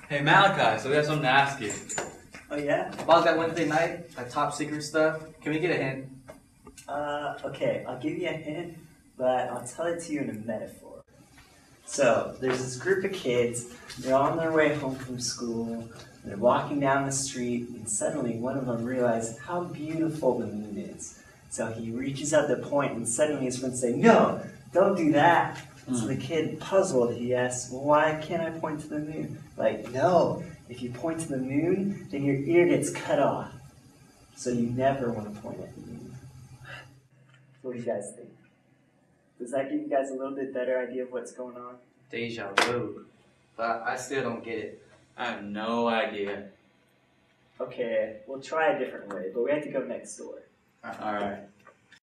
Hey Malachi, so we have something to ask you. Oh yeah? About that Wednesday night, that top secret stuff, can we get a hint? Okay, I'll give you a hint, but I'll tell it to you in a metaphor. So, there's this group of kids, they're on their way home from school, they're walking down the street, and suddenly one of them realizes how beautiful the moon is. So he reaches out the point, and suddenly his friends say, "No, don't do that." So the kid, puzzled, he asks, "Well, why can't I point to the moon?" Like, no, if you point to the moon, then your ear gets cut off. So you never want to point at the moon. What do you guys think? Does that give you guys a little bit better idea of what's going on? Deja vu. But I still don't get it. I have no idea. Okay, we'll try a different way, but we have to go next door. Alright.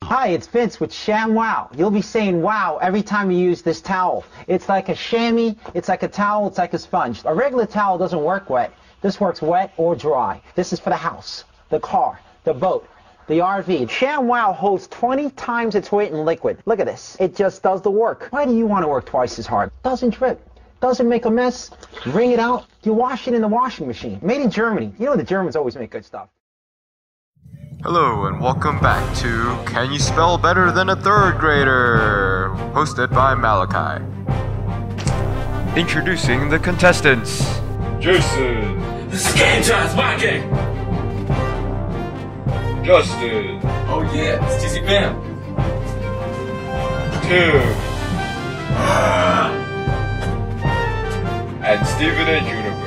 Hi, it's Vince with ShamWow. You'll be saying wow every time you use this towel. It's like a chamois, it's like a towel, it's like a sponge. A regular towel doesn't work wet. This works wet or dry. This is for the house, the car, the boat, the RV. ShamWow holds 20 times its weight in liquid. Look at this. It just does the work. Why do you want to work twice as hard? Doesn't drip. Doesn't make a mess. Wring it out. You wash it in the washing machine. Made in Germany. You know the Germans always make good stuff. Hello and welcome back to Can You Spell Better Than a Third Grader? Hosted by Malachi. Introducing the contestants. Jason. Scantron's Viking! Justin. Oh yeah, it's TC Pam. Tim. And Stephen and Juniper.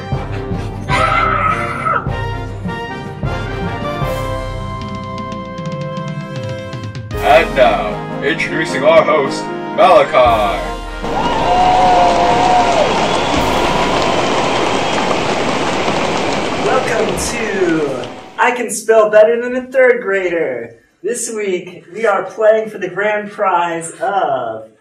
And now, introducing our host, Malachi. Welcome to I Can Spell Better Than a Third Grader. This week, we are playing for the grand prize of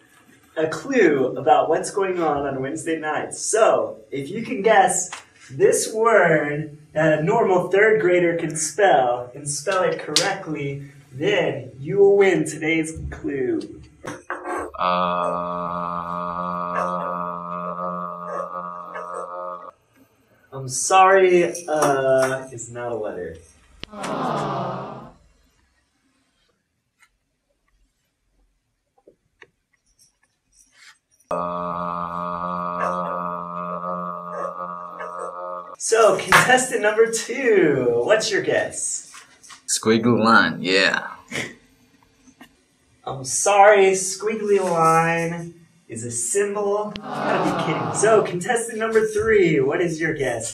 a clue about what's going on Wednesday nights. So, if you can guess this word that a normal third grader can spell and spell it correctly, then you will win today's clue. I'm sorry, is not a letter. So, contestant number 2, what's your guess? Squiggly line, yeah. I'm sorry, squiggly line is a symbol. You gotta be kidding. So, contestant number 3, what is your guess?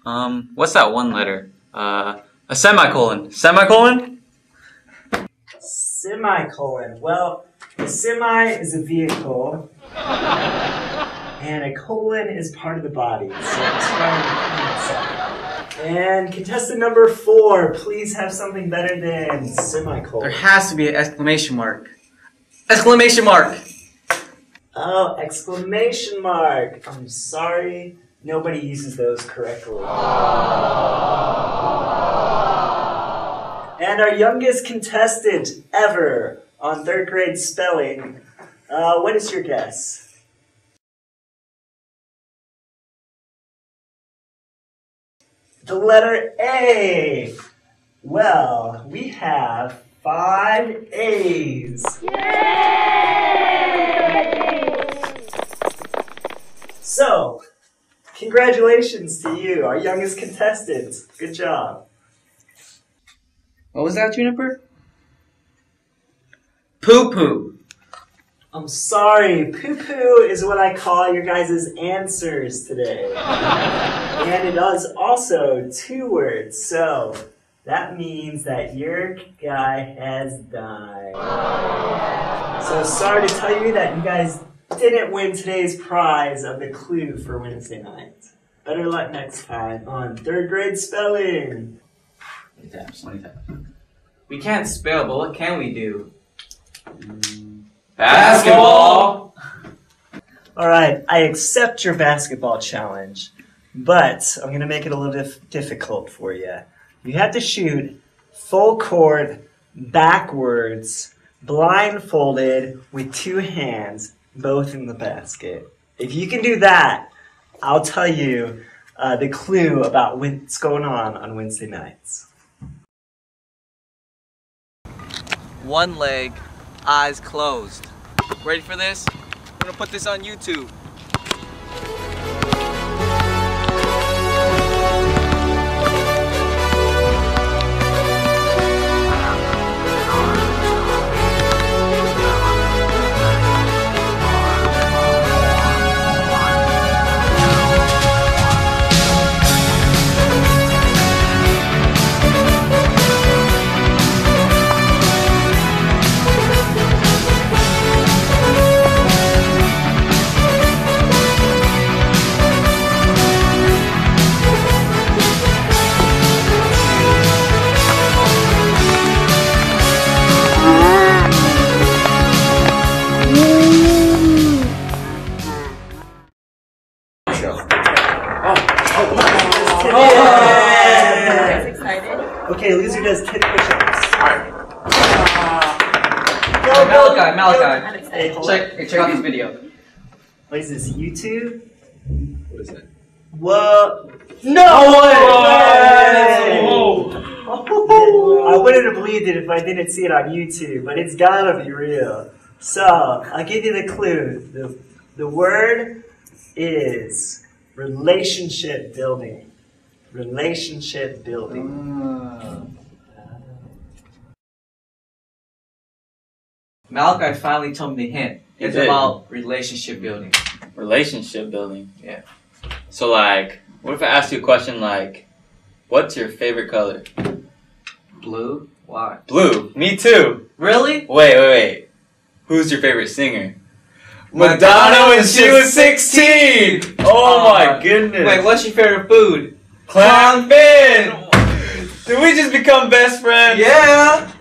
What's that one letter? A semicolon. Semicolon? Semicolon. Well, a semi is a vehicle, and a colon is part of the body. So, it's and contestant number 4, please have something better than semicolon. There has to be an exclamation mark. Exclamation mark! Oh, exclamation mark. I'm sorry, nobody uses those correctly. And our youngest contestant ever on third grade spelling, what is your guess? The letter A. Well, we have 5 A's. So, congratulations to you, our youngest contestant. Good job. What was that, Juniper? Poo-poo. I'm sorry, poo-poo is what I call your guys' answers today. And it is also 2 words, so that means that your guy has died. So sorry to tell you that you guys didn't win today's prize of the clue for Wednesday night. Better luck next time on third grade spelling. 20 taps. We can't spell, but what can we do? Basketball! Alright, I accept your basketball challenge, but I'm going to make it a little difficult for you. You have to shoot full court, backwards, blindfolded, with 2 hands, both in the basket. If you can do that, I'll tell you the clue about what's going on Wednesday nights. One leg, eyes closed. Ready for this? We're gonna put this on YouTube. Okay, loser does 10 push-ups. Alright. Malachi. Hey, Check out this video. What is this, YouTube? What is that? What? No way! I wouldn't have believed it if I didn't see it on YouTube, but it's gotta be real. So, I'll give you the clue. The word is relationship building. Relationship building. Malachi finally told me the hint. It's about relationship building. Relationship building? Yeah. So like, what if I ask you a question like, what's your favorite color? Blue? Why? Blue. Me too. Really? Wait. Who's your favorite singer? Madonna when she was 16! Oh my goodness. Wait, what's your favorite food? Clown Finn! Did we just become best friends? Yeah!